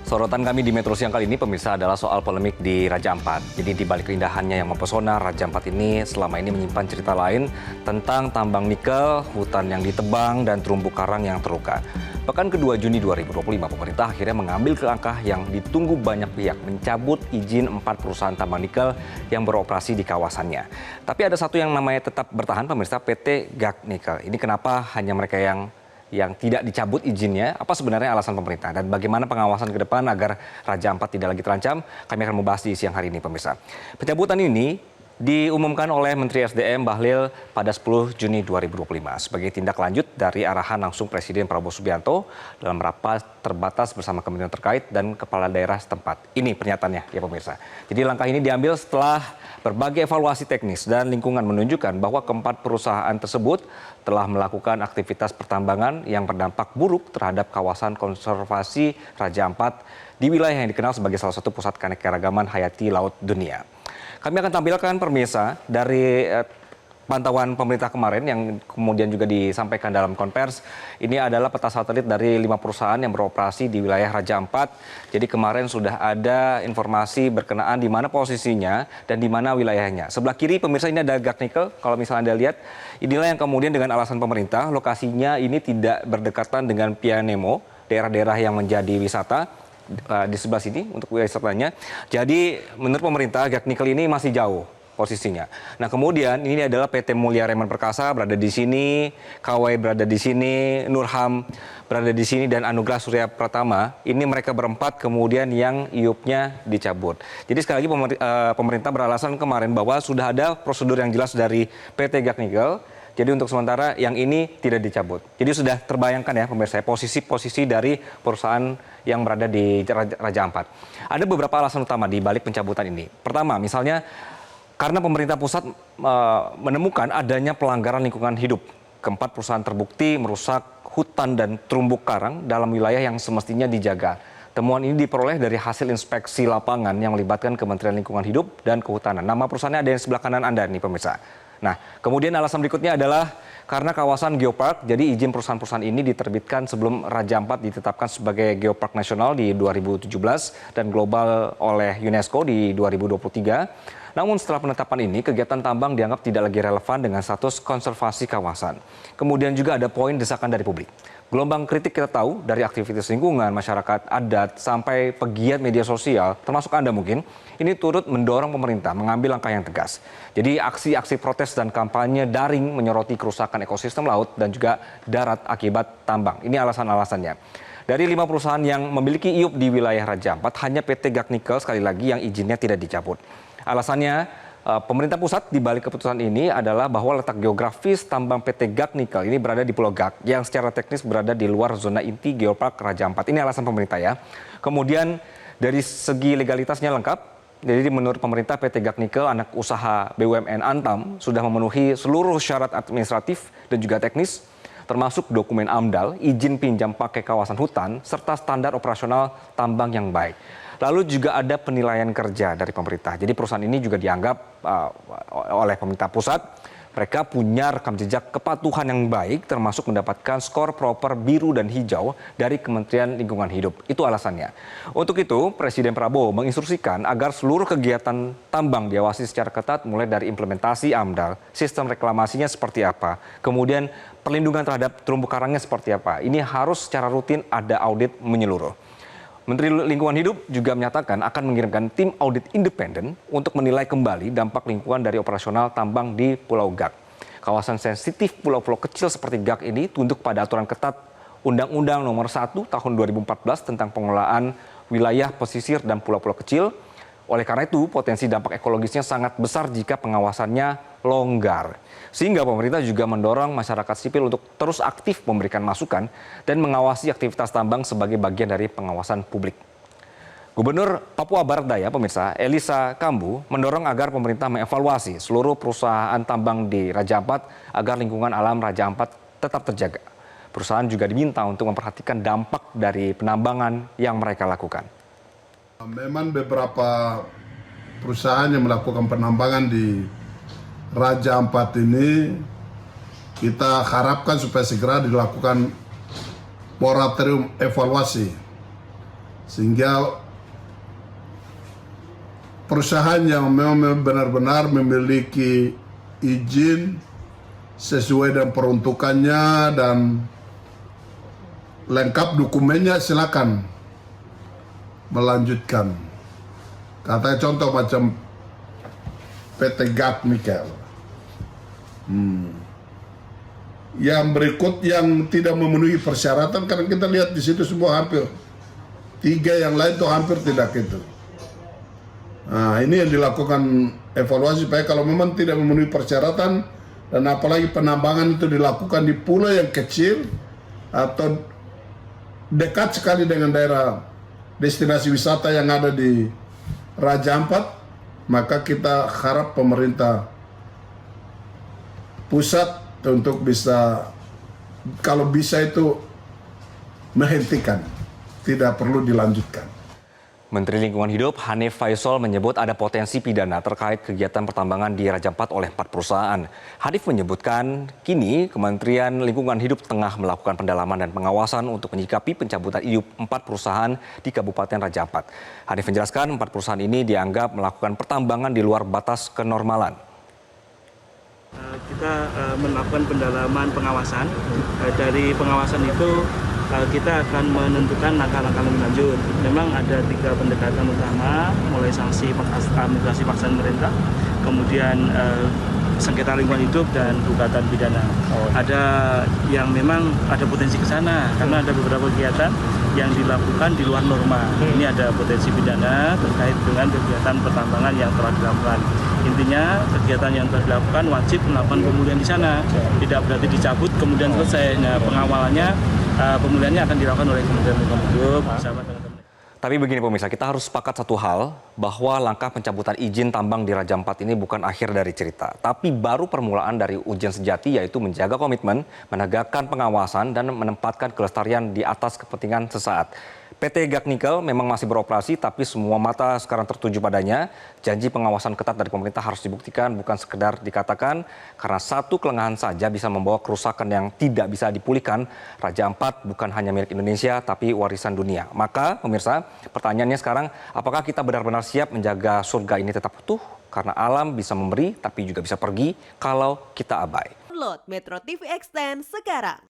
Sorotan kami di Metro Siang kali ini pemirsa adalah soal polemik di Raja Ampat. Jadi di balik keindahannya yang mempesona, Raja Ampat ini selama ini menyimpan cerita lain tentang tambang nikel, hutan yang ditebang, dan terumbu karang yang terluka. Pekan kedua Juni 2025, pemerintah akhirnya mengambil langkah yang ditunggu banyak pihak, mencabut izin 4 perusahaan tambang nikel yang beroperasi di kawasannya. Tapi ada satu yang namanya tetap bertahan, pemirsa, PT GAC Nikel. Ini kenapa hanya mereka yang tidak dicabut izinnya, apa sebenarnya alasan pemerintah dan bagaimana pengawasan ke depan agar Raja Ampat tidak lagi terancam, kami akan membahas di siang hari ini pemirsa. Pencabutan ini diumumkan oleh Menteri SDM Bahlil pada 10 Juni 2025 sebagai tindak lanjut dari arahan langsung Presiden Prabowo Subianto dalam rapat terbatas bersama kementerian terkait dan kepala daerah setempat. Ini pernyataannya ya pemirsa. Jadi langkah ini diambil setelah berbagai evaluasi teknis dan lingkungan menunjukkan bahwa keempat perusahaan tersebut telah melakukan aktivitas pertambangan yang berdampak buruk terhadap kawasan konservasi Raja Ampat di wilayah yang dikenal sebagai salah satu pusat keanekaragaman hayati laut dunia. Kami akan tampilkan pemirsa dari pantauan pemerintah kemarin yang kemudian juga disampaikan dalam konvers. Ini adalah peta satelit dari 5 perusahaan yang beroperasi di wilayah Raja Ampat. Jadi kemarin sudah ada informasi berkenaan di mana posisinya dan di mana wilayahnya. Sebelah kiri pemirsa ini ada GAC Nikel. Kalau misalnya Anda lihat, inilah yang kemudian dengan alasan pemerintah lokasinya ini tidak berdekatan dengan Pianemo, daerah-daerah yang menjadi wisata. Di sebelah sini untuk wisatanya. Jadi menurut pemerintah GAC Nikel ini masih jauh posisinya. Nah kemudian ini adalah PT Mulia Reman Perkasa berada di sini, KW berada di sini, Nurham berada di sini, dan Anugrah Surya Pratama. Ini mereka berempat kemudian yang IUP-nya dicabut. Jadi sekali lagi pemerintah beralasan kemarin bahwa sudah ada prosedur yang jelas dari PT GAC Nikel. Jadi untuk sementara yang ini tidak dicabut. Jadi sudah terbayangkan ya pemirsa posisi-posisi dari perusahaan yang berada di Raja Ampat. Ada beberapa alasan utama di balik pencabutan ini. Pertama, misalnya karena pemerintah pusat menemukan adanya pelanggaran lingkungan hidup. Keempat perusahaan terbukti merusak hutan dan terumbu karang dalam wilayah yang semestinya dijaga. Temuan ini diperoleh dari hasil inspeksi lapangan yang melibatkan Kementerian Lingkungan Hidup dan Kehutanan. Nama perusahaannya ada di sebelah kanan Anda nih pemirsa. Nah, kemudian alasan berikutnya adalah karena kawasan geopark, jadi izin perusahaan-perusahaan ini diterbitkan sebelum Raja Ampat ditetapkan sebagai geopark nasional di 2017 dan global oleh UNESCO di 2023. Namun setelah penetapan ini, kegiatan tambang dianggap tidak lagi relevan dengan status konservasi kawasan. Kemudian juga ada poin desakan dari publik. Gelombang kritik kita tahu dari aktivitas lingkungan, masyarakat adat, sampai pegiat media sosial, termasuk Anda mungkin, ini turut mendorong pemerintah mengambil langkah yang tegas. Jadi aksi-aksi protes dan kampanye daring menyoroti kerusakan ekosistem laut dan juga darat akibat tambang. Ini alasan-alasannya. Dari 5 perusahaan yang memiliki IUP di wilayah Raja Ampat, hanya PT GAC Nikel sekali lagi yang izinnya tidak dicabut. Alasannya, pemerintah pusat di balik keputusan ini adalah bahwa letak geografis tambang PT GAC Nikel ini berada di Pulau GAC yang secara teknis berada di luar zona inti Geopark Raja Ampat. Ini alasan pemerintah ya. Kemudian dari segi legalitasnya lengkap. Jadi menurut pemerintah PT GAC Nikel, anak usaha BUMN Antam, sudah memenuhi seluruh syarat administratif dan juga teknis, termasuk dokumen AMDAL, izin pinjam pakai kawasan hutan, serta standar operasional tambang yang baik. Lalu juga ada penilaian kerja dari pemerintah. Jadi perusahaan ini juga dianggap oleh pemerintah pusat, mereka punya rekam jejak kepatuhan yang baik, termasuk mendapatkan skor proper biru dan hijau dari Kementerian Lingkungan Hidup. Itu alasannya. Untuk itu, Presiden Prabowo menginstruksikan agar seluruh kegiatan tambang diawasi secara ketat, mulai dari implementasi AMDAL, sistem reklamasinya seperti apa, kemudian perlindungan terhadap terumbu karangnya seperti apa. Ini harus secara rutin ada audit menyeluruh. Menteri Lingkungan Hidup juga menyatakan akan mengirimkan tim audit independen untuk menilai kembali dampak lingkungan dari operasional tambang di Pulau GAC. Kawasan sensitif pulau-pulau kecil seperti GAC ini tunduk pada aturan ketat Undang-Undang Nomor 1 Tahun 2014 tentang pengelolaan wilayah pesisir dan pulau-pulau kecil. Oleh karena itu, potensi dampak ekologisnya sangat besar jika pengawasannya longgar. Sehingga pemerintah juga mendorong masyarakat sipil untuk terus aktif memberikan masukan dan mengawasi aktivitas tambang sebagai bagian dari pengawasan publik. Gubernur Papua Barat Daya, pemirsa, Elisa Kambu, mendorong agar pemerintah mengevaluasi seluruh perusahaan tambang di Raja Ampat agar lingkungan alam Raja Ampat tetap terjaga. Perusahaan juga diminta untuk memperhatikan dampak dari penambangan yang mereka lakukan. Memang beberapa perusahaan yang melakukan penambangan di Raja Ampat ini kita harapkan supaya segera dilakukan moratorium evaluasi Sehingga perusahaan yang memang benar-benar memiliki izin sesuai dengan peruntukannya dan lengkap dokumennya, silakan melanjutkan. Katanya contoh macam PT Gat Nikel. Yang berikut yang tidak memenuhi persyaratan, karena kita lihat di situ semua hampir 3, yang lain tuh hampir tidak itu. Nah, ini yang dilakukan evaluasi supaya kalau memang tidak memenuhi persyaratan dan apalagi penambangan itu dilakukan di pulau yang kecil atau dekat sekali dengan daerah destinasi wisata yang ada di Raja Ampat, maka kita harap pemerintah pusat untuk bisa, kalau bisa itu menghentikan, tidak perlu dilanjutkan. Menteri Lingkungan Hidup Hanif Faisal menyebut ada potensi pidana terkait kegiatan pertambangan di Raja Ampat oleh 4 perusahaan. Hanif menyebutkan kini Kementerian Lingkungan Hidup tengah melakukan pendalaman dan pengawasan untuk menyikapi pencabutan izin 4 perusahaan di Kabupaten Raja Ampat. Hanif menjelaskan 4 perusahaan ini dianggap melakukan pertambangan di luar batas kenormalan. Kita melakukan pendalaman pengawasan. Dari pengawasan itu kita akan menentukan langkah-langkah lebih lanjut. Memang ada 3 pendekatan utama, mulai sanksi administrasi paksaan pemerintah, kemudian sengketa lingkungan hidup dan gugatan pidana. Ada yang memang ada potensi ke sana karena ada beberapa kegiatan yang dilakukan di luar norma. Ini ada potensi pidana terkait dengan kegiatan pertambangan yang telah dilakukan. Intinya kegiatan yang telah dilakukan wajib melakukan pemulihan di sana. Tidak berarti dicabut kemudian selesai. Nah, pengawalannya pemulihannya akan dilakukan oleh Kementerian Lingkungan Hidup bersama teman-teman. Tapi begini pemirsa, kita harus sepakat satu hal, bahwa langkah pencabutan izin tambang di Raja Ampat ini bukan akhir dari cerita, tapi baru permulaan dari ujian sejati, yaitu menjaga komitmen, menegakkan pengawasan, dan menempatkan kelestarian di atas kepentingan sesaat. PT Gat Nikel memang masih beroperasi, tapi semua mata sekarang tertuju padanya. Janji pengawasan ketat dari pemerintah harus dibuktikan, bukan sekedar dikatakan, karena satu kelengahan saja bisa membawa kerusakan yang tidak bisa dipulihkan. Raja Ampat bukan hanya milik Indonesia, tapi warisan dunia. Maka pemirsa, pertanyaannya sekarang, apakah kita benar-benar siap menjaga surga ini tetap utuh? Karena alam bisa memberi, tapi juga bisa pergi kalau kita abai. Download Metro TV Extend sekarang.